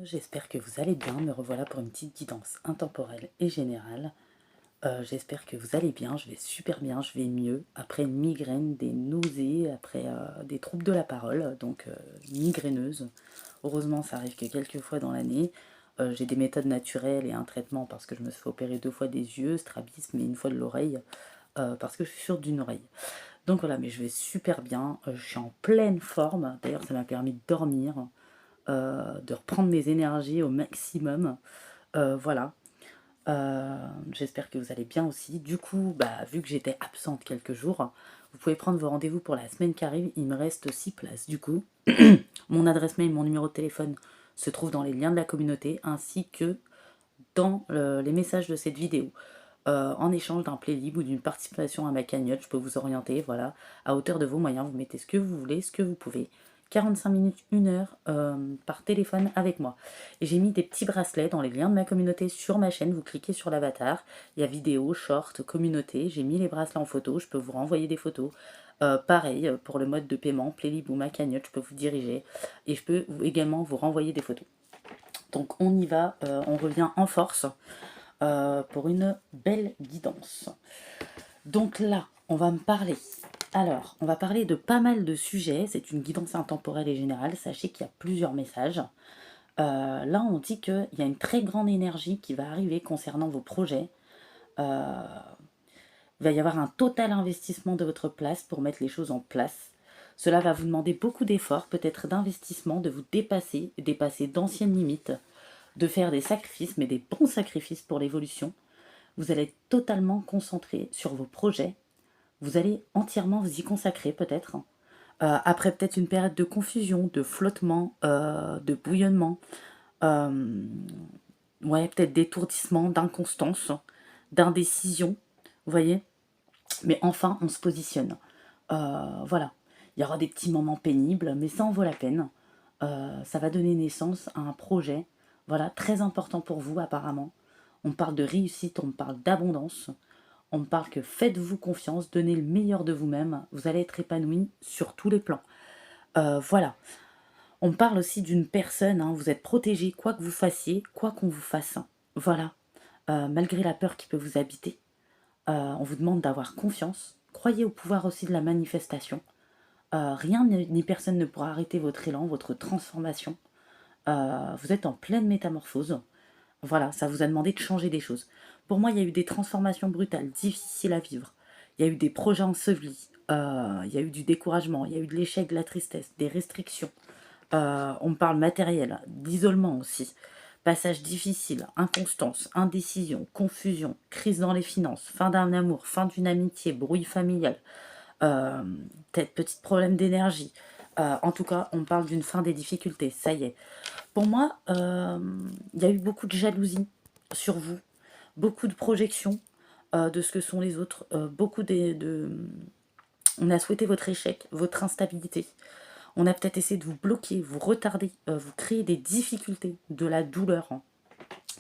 J'espère que vous allez bien, me revoilà pour une petite guidance intemporelle et générale. J'espère que vous allez bien, je vais super bien, je vais mieux. Après une migraine, des nausées, après des troubles de la parole, donc migraineuse. Heureusement, ça arrive que quelques fois dans l'année. J'ai des méthodes naturelles et un traitement parce que je me suis fait opérer 2 fois des yeux, strabisme et une fois de l'oreille, parce que je suis sûre d'une oreille. Donc voilà, mais je vais super bien, je suis en pleine forme. D'ailleurs, ça m'a permis de dormir, de reprendre mes énergies au maximum. Voilà. J'espère que vous allez bien aussi. Du coup, vu que j'étais absente quelques jours, vous pouvez prendre vos rendez-vous pour la semaine qui arrive. Il me reste 6 places. Du coup, mon adresse mail, mon numéro de téléphone se trouve dans les liens de la communauté ainsi que dans les messages de cette vidéo. En échange d'un playlist ou d'une participation à ma cagnotte, je peux vous orienter, voilà, à hauteur de vos moyens. Vous mettez ce que vous voulez, ce que vous pouvez. 45 minutes, 1 heure par téléphone avec moi. Et j'ai mis des petits bracelets dans les liens de ma communauté sur ma chaîne. Vous cliquez sur l'avatar. Il y a vidéo, short, communauté. J'ai mis les bracelets en photo. Je peux vous renvoyer des photos. Pareil, pour le mode de paiement, Playlib ou ma cagnotte, je peux vous diriger. Et je peux également vous renvoyer des photos. Donc on y va, on revient en force pour une belle guidance. Donc là, on va me parler. Alors, on va parler de pas mal de sujets. C'est une guidance intemporelle et générale. Sachez qu'il y a plusieurs messages. Là, on dit qu'il y a une très grande énergie qui va arriver concernant vos projets. Il va y avoir un total investissement de votre place pour mettre les choses en place. Cela va vous demander beaucoup d'efforts, peut-être d'investissement, de vous dépasser d'anciennes limites, de faire des sacrifices, mais des bons sacrifices pour l'évolution. Vous allez être totalement concentré sur vos projets. Vous allez entièrement vous y consacrer peut-être. Après peut-être une période de confusion, de flottement, de bouillonnement, ouais, peut-être d'étourdissement, d'inconstance, d'indécision, vous voyez. Mais enfin, on se positionne. Voilà. Il y aura des petits moments pénibles, mais ça en vaut la peine. Ça va donner naissance à un projet, voilà, très important pour vous apparemment. On parle de réussite, on parle d'abondance. On me parle que faites-vous confiance, donnez le meilleur de vous-même, vous allez être épanoui sur tous les plans. Voilà. On me parle aussi d'une personne, hein, vous êtes protégé, quoi que vous fassiez, quoi qu'on vous fasse. Voilà. Malgré la peur qui peut vous habiter, on vous demande d'avoir confiance. Croyez au pouvoir aussi de la manifestation. Rien ni personne ne pourra arrêter votre élan, votre transformation. Vous êtes en pleine métamorphose. Voilà, ça vous a demandé de changer des choses. Pour moi, il y a eu des transformations brutales, difficiles à vivre. Il y a eu des projets ensevelis. Il y a eu du découragement, il y a eu de l'échec, de la tristesse, des restrictions. On me parle matériel, d'isolement aussi. Passage difficile, inconstance, indécision, confusion, crise dans les finances, fin d'un amour, fin d'une amitié, bruit familial, euh, peut-être petit problème d'énergie. En tout cas, on parle d'une fin des difficultés, ça y est. Pour moi, il y a eu beaucoup de jalousie sur vous, beaucoup de projections de ce que sont les autres, on a souhaité votre échec, votre instabilité. On a peut-être essayé de vous bloquer, vous retarder, vous créer des difficultés, de la douleur hein,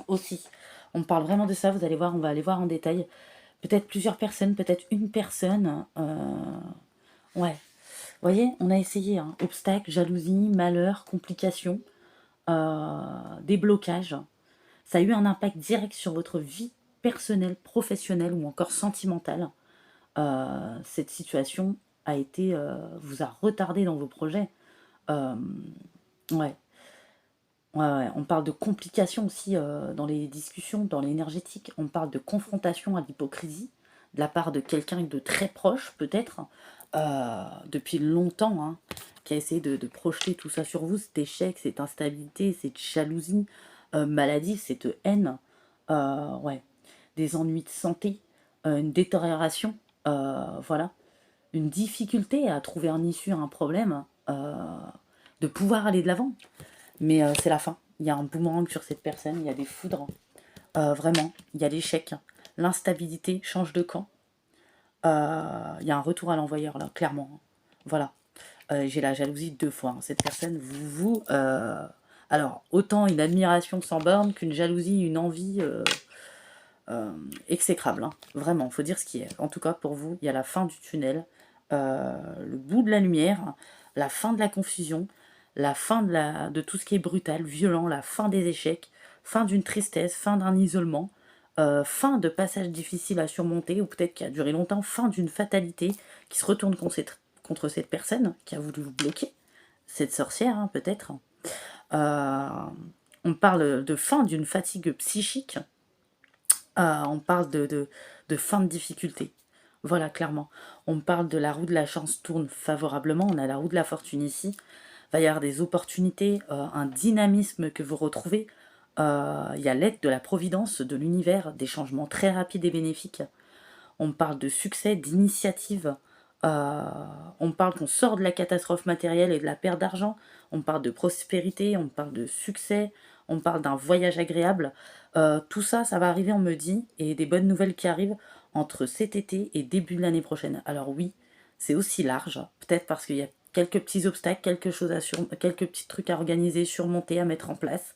aussi. On parle vraiment de ça, vous allez voir, on va aller voir en détail. Peut-être plusieurs personnes, peut-être une personne. Ouais, vous voyez, on a essayé. Hein, obstacles, jalousie, malheur, complications, des blocages. Ça a eu un impact direct sur votre vie personnelle, professionnelle ou encore sentimentale. Cette situation vous a retardé dans vos projets. Euh, ouais. Ouais, on parle de complications aussi dans les discussions, dans l'énergétique. On parle de confrontation à l'hypocrisie de la part de quelqu'un de très proche, peut-être, depuis longtemps, hein, qui a essayé de projeter tout ça sur vous, cet échec, cette instabilité, cette jalousie maladie, cette haine, ouais, des ennuis de santé, une détérioration, voilà, une difficulté à trouver un issue à un problème, de pouvoir aller de l'avant. Mais c'est la fin. Il y a un boomerang sur cette personne, il y a des foudres. Vraiment, il y a l'échec. L'instabilité change de camp. Il y a un retour à l'envoyeur, là, clairement. Voilà. J'ai la jalousie 2 fois. Hein. Cette personne, alors, autant une admiration sans borne qu'une jalousie, une envie exécrable. Hein. Vraiment, il faut dire ce qui est. En tout cas, pour vous, il y a la fin du tunnel, le bout de la lumière, la fin de la confusion, la fin de tout ce qui est brutal, violent, la fin des échecs, fin d'une tristesse, fin d'un isolement, fin de passages difficiles à surmonter, ou peut-être qui a duré longtemps, fin d'une fatalité qui se retourne contre cette personne qui a voulu vous bloquer, cette sorcière hein, peut-être. Euh, on parle de fin d'une fatigue psychique, on parle de fin de difficulté. Voilà, clairement. On parle de la roue de la chance tourne favorablement, on a la roue de la fortune ici. Il va y avoir des opportunités, un dynamisme que vous retrouvez. Il y a l'aide de la providence, de l'univers, des changements très rapides et bénéfiques. On parle de succès, d'initiative. Euh, on parle qu'on sort de la catastrophe matérielle et de la perte d'argent. On parle de prospérité, on parle de succès, on parle d'un voyage agréable. Tout ça, ça va arriver, on me dit, et des bonnes nouvelles qui arrivent entre cet été et début de l'année prochaine. Alors oui, c'est aussi large, peut-être parce qu'il y a quelques petits obstacles, quelques petits trucs à organiser, surmonter, à mettre en place.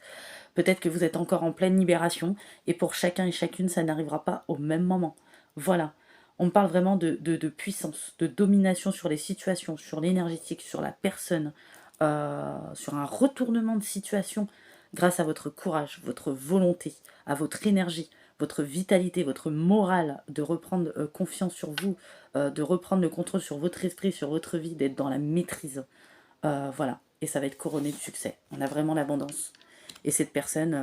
Peut-être que vous êtes encore en pleine libération, et pour chacun et chacune, ça n'arrivera pas au même moment. Voilà. On parle vraiment de puissance, de domination sur les situations, sur l'énergétique, sur la personne, sur un retournement de situation grâce à votre courage, votre volonté, à votre énergie, votre vitalité, votre morale, de reprendre confiance sur vous, de reprendre le contrôle sur votre esprit, sur votre vie, d'être dans la maîtrise. Voilà. Et ça va être couronné de succès. On a vraiment l'abondance. Et cette personne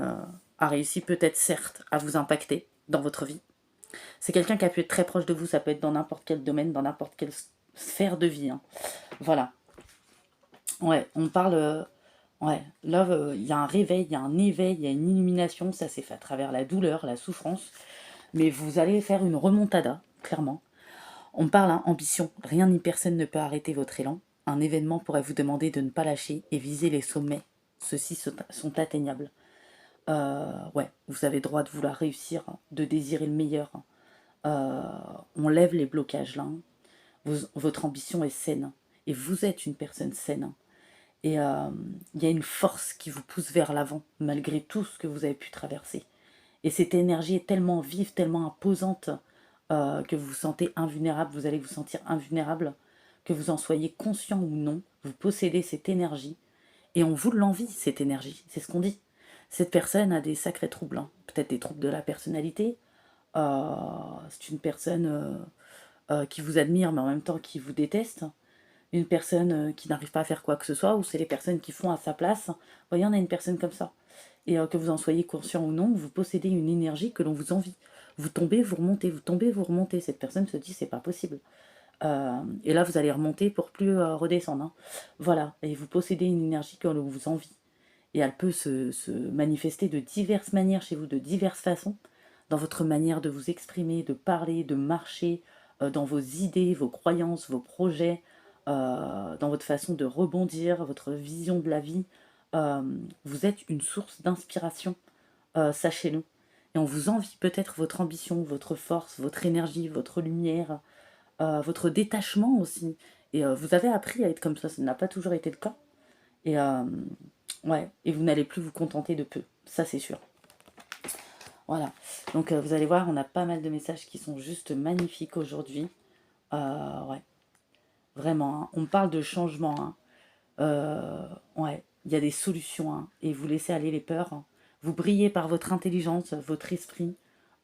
a réussi peut-être certes à vous impacter dans votre vie. C'est quelqu'un qui a pu être très proche de vous, ça peut être dans n'importe quel domaine, dans n'importe quelle sphère de vie. Hein. Voilà. Ouais, on parle. Ouais, là, il y a un réveil, il y a un éveil, il y a une illumination. Ça s'est fait à travers la douleur, la souffrance. Mais vous allez faire une remontada, clairement. On parle hein, ambition. Rien ni personne ne peut arrêter votre élan. Un événement pourrait vous demander de ne pas lâcher et viser les sommets. Ceux-ci sont atteignables. Ouais, vous avez le droit de vouloir réussir, de désirer le meilleur. Euh, on lève les blocages là. Hein. Votre ambition est saine. Et vous êtes une personne saine. Et il y a une force qui vous pousse vers l'avant, malgré tout ce que vous avez pu traverser. Et cette énergie est tellement vive, tellement imposante, que vous vous sentez invulnérable, vous allez vous sentir invulnérable, que vous en soyez conscient ou non, vous possédez cette énergie, et on vous l'envie, cette énergie, c'est ce qu'on dit. Cette personne a des sacrés troubles, hein. Peut-être des troubles de la personnalité, c'est une personne qui vous admire, mais en même temps qui vous déteste, une personne qui n'arrive pas à faire quoi que ce soit, ou c'est les personnes qui font à sa place. Vous voyez, on a une personne comme ça. Et que vous en soyez conscient ou non, vous possédez une énergie que l'on vous envie. Vous tombez, vous remontez, vous tombez, vous remontez. Cette personne se dit, c'est pas possible. Et là, vous allez remonter pour plus redescendre. Hein. Voilà. Et vous possédez une énergie que l'on vous envie. Et elle peut se manifester de diverses manières chez vous, de diverses façons, dans votre manière de vous exprimer, de parler, de marcher, dans vos idées, vos croyances, vos projets, dans votre façon de rebondir, votre vision de la vie. Euh, vous êtes une source d'inspiration, sachez-le. Et on vous envie peut-être votre ambition, votre force, votre énergie, votre lumière, votre détachement aussi. Et vous avez appris à être comme ça n'a pas toujours été le cas. Et ouais, et vous n'allez plus vous contenter de peu, ça c'est sûr. Voilà, donc vous allez voir, on a pas mal de messages qui sont juste magnifiques aujourd'hui. Ouais, vraiment, hein. On parle de changement. Hein. Ouais, il y a des solutions, hein, et vous laissez aller les peurs. Hein. Vous brillez par votre intelligence, votre esprit.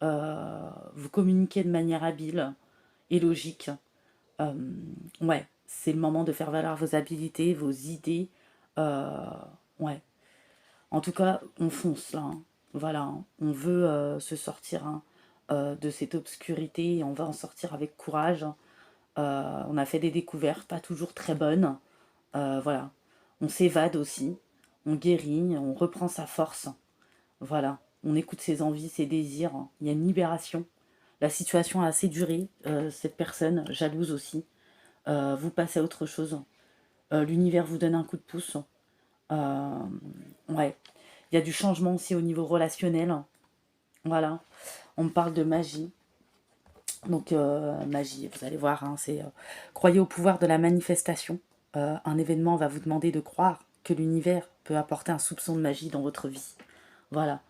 Vous communiquez de manière habile et logique. Euh, ouais, c'est le moment de faire valoir vos habilités, vos idées. Euh, ouais, en tout cas, on fonce là. Hein. Voilà, hein. On veut se sortir hein, de cette obscurité et on va en sortir avec courage. On a fait des découvertes, pas toujours très bonnes. Voilà, on s'évade aussi, on guérit, on reprend sa force. Voilà, on écoute ses envies, ses désirs. Il y a une libération. La situation a assez duré. Cette personne, jalouse aussi, vous passez à autre chose. L'univers vous donne un coup de pouce. Euh, ouais, il y a du changement aussi au niveau relationnel. Voilà, on me parle de magie. Donc, magie, vous allez voir, hein, c'est croyez au pouvoir de la manifestation. Un événement va vous demander de croire que l'univers peut apporter un soupçon de magie dans votre vie. Voilà.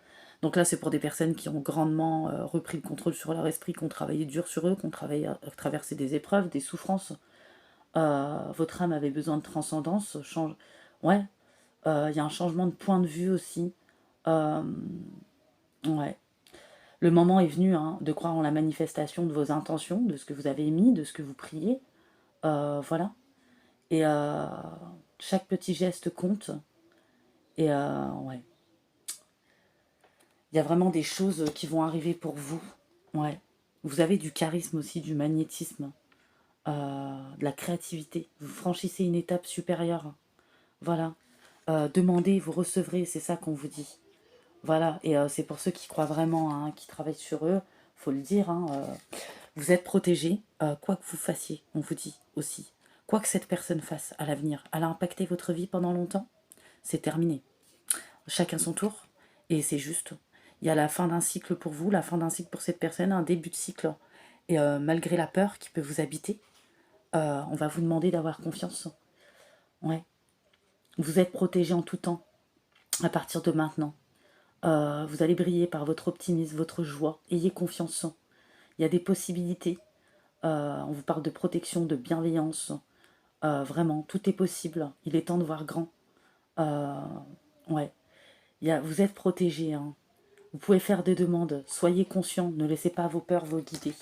Donc là, c'est pour des personnes qui ont grandement repris le contrôle sur leur esprit, qui ont travaillé dur sur eux, qui ont traversé des épreuves, des souffrances. Votre âme avait besoin de transcendance. Ouais, Il y a un changement de point de vue aussi. Euh, ouais. Le moment est venu hein, de croire en la manifestation de vos intentions, de ce que vous avez émis, de ce que vous priez. Voilà. Et chaque petit geste compte. Et ouais. Il y a vraiment des choses qui vont arriver pour vous. Ouais. Vous avez du charisme aussi, du magnétisme, de la créativité. Vous franchissez une étape supérieure. Voilà. Demandez, vous recevrez, c'est ça qu'on vous dit. Voilà. Et c'est pour ceux qui croient vraiment, hein, qui travaillent sur eux, faut le dire, hein, vous êtes protégés, quoi que vous fassiez, on vous dit aussi. Quoi que cette personne fasse à l'avenir, elle a impacté votre vie pendant longtemps, c'est terminé. Chacun son tour, et c'est juste. Il y a la fin d'un cycle pour vous, la fin d'un cycle pour cette personne, un début de cycle. Et malgré la peur qui peut vous habiter, on va vous demander d'avoir confiance. Ouais. Vous êtes protégé en tout temps, à partir de maintenant. Vous allez briller par votre optimisme, votre joie. Ayez confiance. Il y a des possibilités. On vous parle de protection, de bienveillance. Vraiment, tout est possible. Il est temps de voir grand. Euh, ouais. Vous êtes protégé, hein. Vous pouvez faire des demandes. Soyez conscient. Ne laissez pas vos peurs vous guider.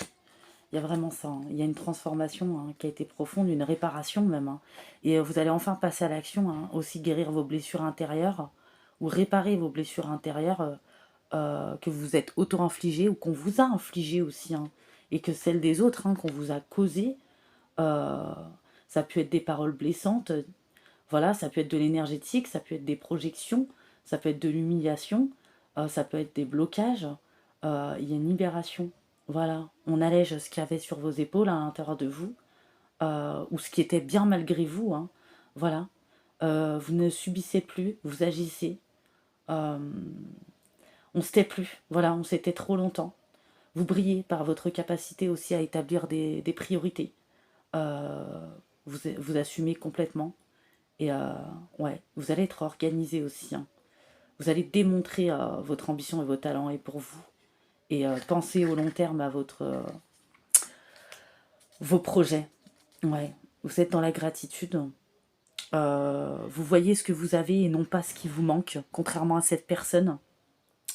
Il y a vraiment ça. Hein. Il y a une transformation hein, qui a été profonde, une réparation même. Hein. Et vous allez enfin passer à l'action. Hein. Aussi guérir vos blessures intérieures ou réparer vos blessures intérieures que vous êtes auto-infligées ou qu'on vous a infligées aussi. Hein. Et que celles des autres hein, qu'on vous a causées. Ça peut être des paroles blessantes. Voilà, ça peut être de l'énergétique, ça peut être des projections, ça peut être de l'humiliation, ça peut être des blocages. Il y a une libération. Voilà, on allège ce qu'il y avait sur vos épaules à l'intérieur de vous, ou ce qui était bien malgré vous. Hein. Voilà, vous ne subissez plus, vous agissez. Euh, on ne se tait plus. Voilà, on s'était trop longtemps. Vous brillez par votre capacité aussi à établir des priorités. Vous assumez complètement. Et ouais, vous allez être organisé aussi. Hein. Vous allez démontrer votre ambition et vos talents et pour vous. Et penser au long terme à vos projets. Ouais, vous êtes dans la gratitude. Vous voyez ce que vous avez et non pas ce qui vous manque, contrairement à cette personne.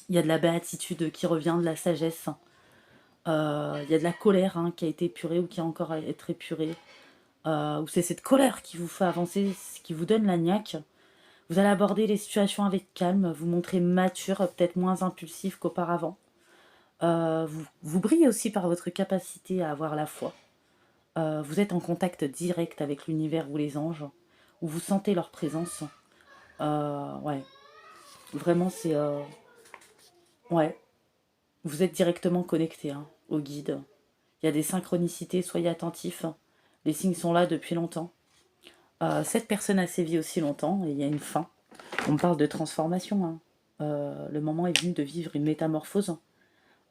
Il y a de la béatitude qui revient, de la sagesse. Il y a de la colère hein, qui a été épurée ou qui a encore à être épurée. Ou c'est cette colère qui vous fait avancer, qui vous donne la niaque. Vous allez aborder les situations avec calme, vous montrer mature, peut-être moins impulsif qu'auparavant. Vous brillez aussi par votre capacité à avoir la foi. Vous êtes en contact direct avec l'univers ou les anges, où vous sentez leur présence. Ouais, vraiment c'est... ouais, vous êtes directement connecté hein, au guide. Il y a des synchronicités, soyez attentifs. Les signes sont là depuis longtemps. Cette personne a sévi aussi longtemps et il y a une fin. On parle de transformation. Hein. Le moment est venu de vivre une métamorphose.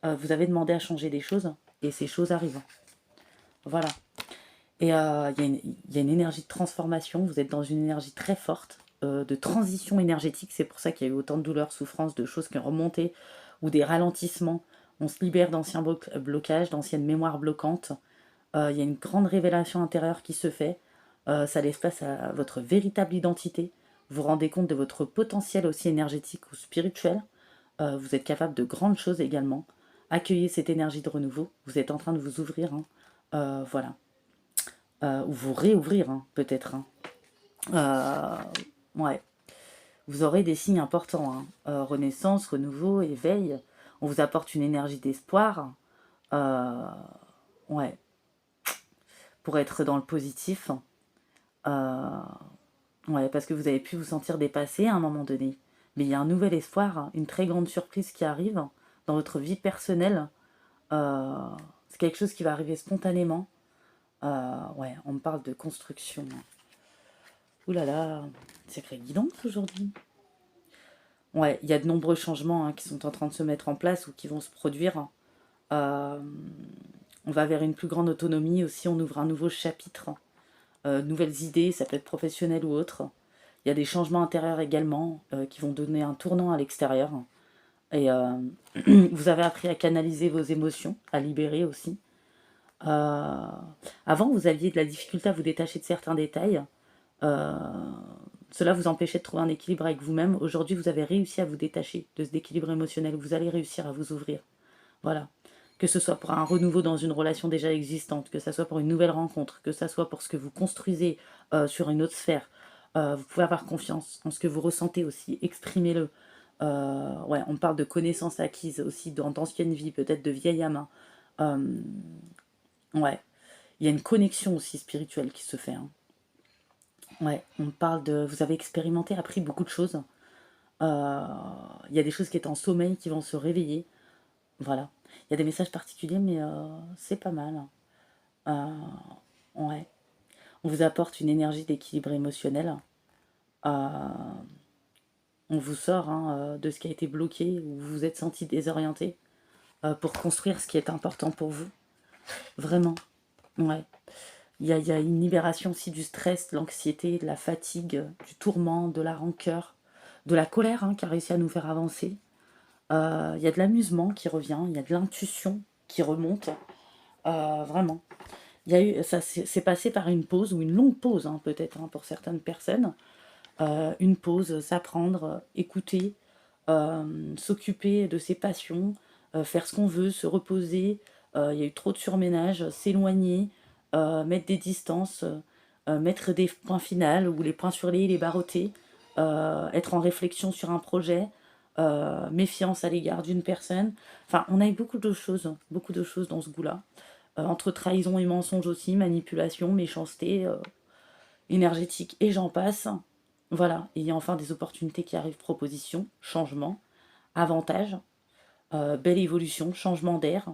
Vous avez demandé à changer des choses et ces choses arrivent. Voilà. Et il y a une énergie de transformation. Vous êtes dans une énergie très forte de transition énergétique. C'est pour ça qu'il y a eu autant de douleurs, souffrances, de choses qui ont remonté ou des ralentissements. On se libère d'anciens blocages, d'anciennes mémoires bloquantes. Il y a une grande révélation intérieure qui se fait. Ça laisse place à votre véritable identité. Vous vous rendez compte de votre potentiel aussi énergétique ou spirituel. Vous êtes capable de grandes choses également. Accueillez cette énergie de renouveau. Vous êtes en train de vous ouvrir. Hein. Voilà. Ou vous réouvrir, hein, peut-être. Hein. Ouais. Vous aurez des signes importants. Hein. Renaissance, renouveau, éveil. On vous apporte une énergie d'espoir. Ouais. Pour être dans le positif. Ouais, parce que vous avez pu vous sentir dépassé à un moment donné. Mais il y a un nouvel espoir, une très grande surprise qui arrive dans votre vie personnelle. Euh, c'est quelque chose qui va arriver spontanément. Ouais, on me parle de construction. Ouh là là, sacrée guidance aujourd'hui. Ouais, il y a de nombreux changements hein, qui sont en train de se mettre en place ou qui vont se produire. Euh, on va vers une plus grande autonomie aussi, on ouvre un nouveau chapitre. Nouvelles idées, ça peut être professionnel ou autre. Il y a des changements intérieurs également qui vont donner un tournant à l'extérieur. Et vous avez appris à canaliser vos émotions, à libérer aussi. Avant, vous aviez de la difficulté à vous détacher de certains détails. Cela vous empêchait de trouver un équilibre avec vous-même. Aujourd'hui, vous avez réussi à vous détacher de ce déséquilibre émotionnel. Vous allez réussir à vous ouvrir. Voilà. Que ce soit pour un renouveau dans une relation déjà existante, que ce soit pour une nouvelle rencontre, que ce soit pour ce que vous construisez sur une autre sphère. Vous pouvez avoir confiance en ce que vous ressentez aussi, exprimez-le. Ouais, on parle de connaissances acquises aussi d'anciennes vies, peut-être de vieilles âmes. Ouais, il y a une connexion aussi spirituelle qui se fait. Hein. Ouais, on parle de... Vous avez expérimenté, appris beaucoup de choses. Il y a des choses qui étaient en sommeil qui vont se réveiller. Voilà. Il y a des messages particuliers, mais c'est pas mal. Ouais. On vous apporte une énergie d'équilibre émotionnel. On vous sort de ce qui a été bloqué, ou vous vous êtes senti désorienté, pour construire ce qui est important pour vous. Vraiment. Ouais. Il y a une libération aussi du stress, de l'anxiété, de la fatigue, du tourment, de la rancœur, de la colère qui a réussi à nous faire avancer. Il y a de l'amusement qui revient, il y a de l'intuition qui remonte. Vraiment. Il y a eu, ça c'est passé par une pause, ou une longue pause peut-être pour certaines personnes. Une pause, s'apprendre, écouter, s'occuper de ses passions, faire ce qu'on veut, se reposer. Il y a eu trop de surménage, s'éloigner, mettre des distances, mettre des points finaux ou les points sur les i, les barres au t, être en réflexion sur un projet, méfiance à l'égard d'une personne. Enfin, on a eu beaucoup de choses dans ce goût-là. Entre trahison et mensonge aussi, manipulation, méchanceté, énergétique et j'en passe. Voilà, et il y a enfin des opportunités qui arrivent, propositions, changements, avantages, belle évolution, changement d'air,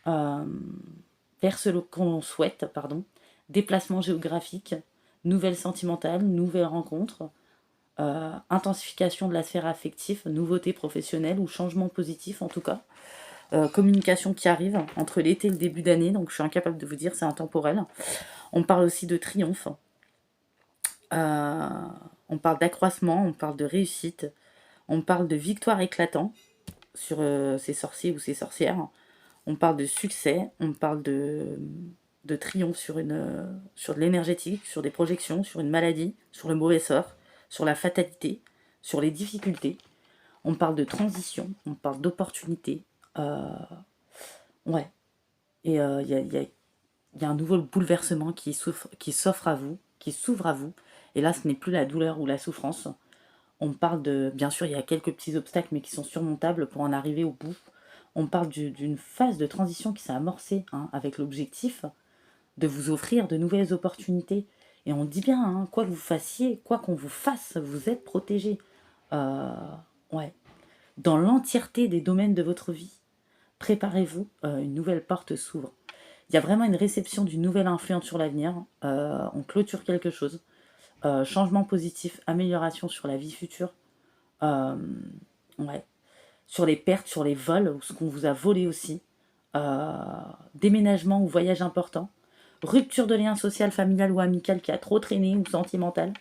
vers ce qu'on souhaite, pardon, déplacement géographique, nouvelles sentimentales, nouvelles rencontres, intensification de la sphère affective, nouveauté professionnelle ou changement positif en tout cas. Communication qui arrive entre l'été et le début d'année, donc je suis incapable de vous dire, c'est intemporel. On parle aussi de triomphe, on parle d'accroissement, on parle de réussite, on parle de victoire éclatant sur ces sorciers ou ces sorcières, on parle de succès, on parle de triomphe sur de l'énergétique, sur des projections, sur une maladie, sur le mauvais sort, sur la fatalité, sur les difficultés. On parle de transition, on parle d'opportunité. Ouais. Et il y a un nouveau bouleversement qui s'offre à vous, qui s'ouvre à vous. Et là, ce n'est plus la douleur ou la souffrance. On parle de... Bien sûr, il y a quelques petits obstacles, mais qui sont surmontables pour en arriver au bout. On parle d'une phase de transition qui s'est amorcée avec l'objectif de vous offrir de nouvelles opportunités. Et on dit bien, quoi que vous fassiez, quoi qu'on vous fasse, vous êtes protégé. Ouais. Dans l'entièreté des domaines de votre vie, préparez-vous, une nouvelle porte s'ouvre. Il y a vraiment une réception d'une nouvelle influence sur l'avenir. On clôture quelque chose. Changement positif, amélioration sur la vie future. Ouais. Sur les pertes, sur les vols, ou ce qu'on vous a volé aussi. Déménagement ou voyage important. Rupture de lien social, familial ou amical qui a trop traîné ou sentimental.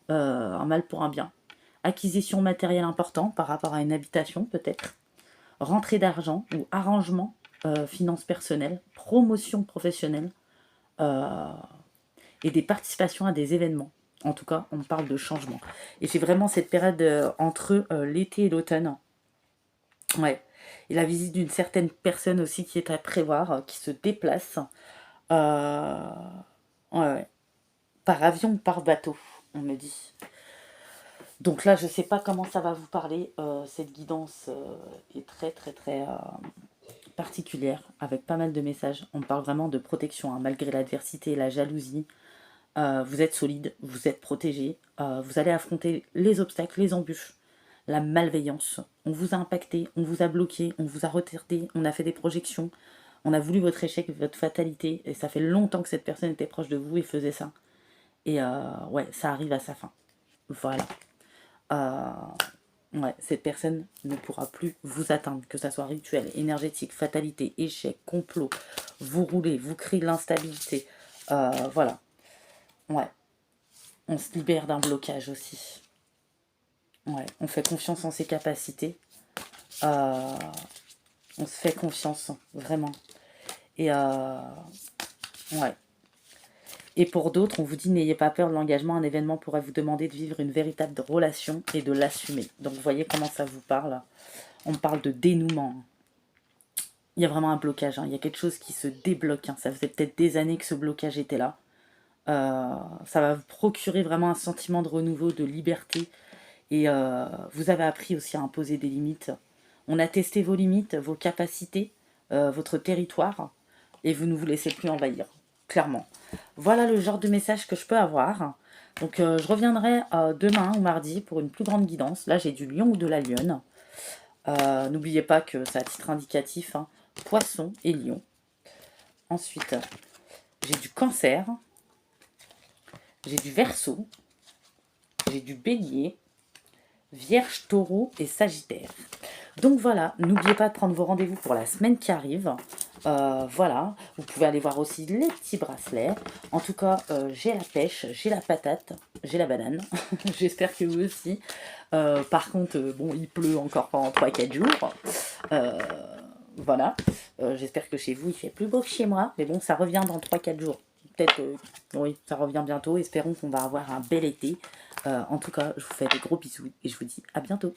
Un mal pour un bien. Acquisition matérielle important par rapport à une habitation peut-être. Rentrée d'argent ou arrangement, finances personnelles, promotion professionnelle et des participations à des événements. En tout cas, on parle de changement. Et c'est vraiment cette période entre l'été et l'automne. Ouais. Et la visite d'une certaine personne aussi qui est à prévoir, qui se déplace. Ouais. Par avion ou par bateau, on me dit. Donc là, je ne sais pas comment ça va vous parler. Cette guidance est très, très, très particulière, avec pas mal de messages. On parle vraiment de protection, malgré l'adversité et la jalousie. Vous êtes solide, vous êtes protégé. Vous allez affronter les obstacles, les embûches, la malveillance. On vous a impacté, on vous a bloqué, on vous a retardé, on a fait des projections. On a voulu votre échec, votre fatalité. Et ça fait longtemps que cette personne était proche de vous et faisait ça. Et ouais, ça arrive à sa fin. Voilà. Ouais, cette personne ne pourra plus vous atteindre, que ça soit rituel, énergétique, fatalité, échec, complot. Vous roulez, vous créez de l'instabilité. Voilà. Ouais. On se libère d'un blocage aussi. Ouais. On fait confiance en ses capacités. On se fait confiance, vraiment. Et ouais. Et pour d'autres, on vous dit n'ayez pas peur de l'engagement, un événement pourrait vous demander de vivre une véritable relation et de l'assumer. Donc vous voyez comment ça vous parle. On parle de dénouement. Il y a vraiment un blocage, hein. Il y a quelque chose qui se débloque, hein. Ça faisait peut-être des années que ce blocage était là. Ça va vous procurer vraiment un sentiment de renouveau, de liberté. Et vous avez appris aussi à imposer des limites. On a testé vos limites, vos capacités, votre territoire, et vous ne vous laissez plus envahir, clairement. Voilà le genre de message que je peux avoir. Donc je reviendrai demain ou mardi pour une plus grande guidance. Là j'ai du lion ou de la lionne. N'oubliez pas que c'est à titre indicatif, hein, poisson et lion. Ensuite, j'ai du cancer, j'ai du verseau, j'ai du bélier, vierge, taureau et sagittaire. Donc voilà, n'oubliez pas de prendre vos rendez-vous pour la semaine qui arrive. Voilà, vous pouvez aller voir aussi les petits bracelets. En tout cas, j'ai la pêche, j'ai la patate, j'ai la banane. J'espère que vous aussi. Par contre, bon, il pleut encore pendant 3-4 jours. Voilà, j'espère que chez vous il fait plus beau que chez moi. Mais bon, ça revient dans 3-4 jours. Peut-être, oui, ça revient bientôt. Espérons qu'on va avoir un bel été. En tout cas, je vous fais des gros bisous et je vous dis à bientôt.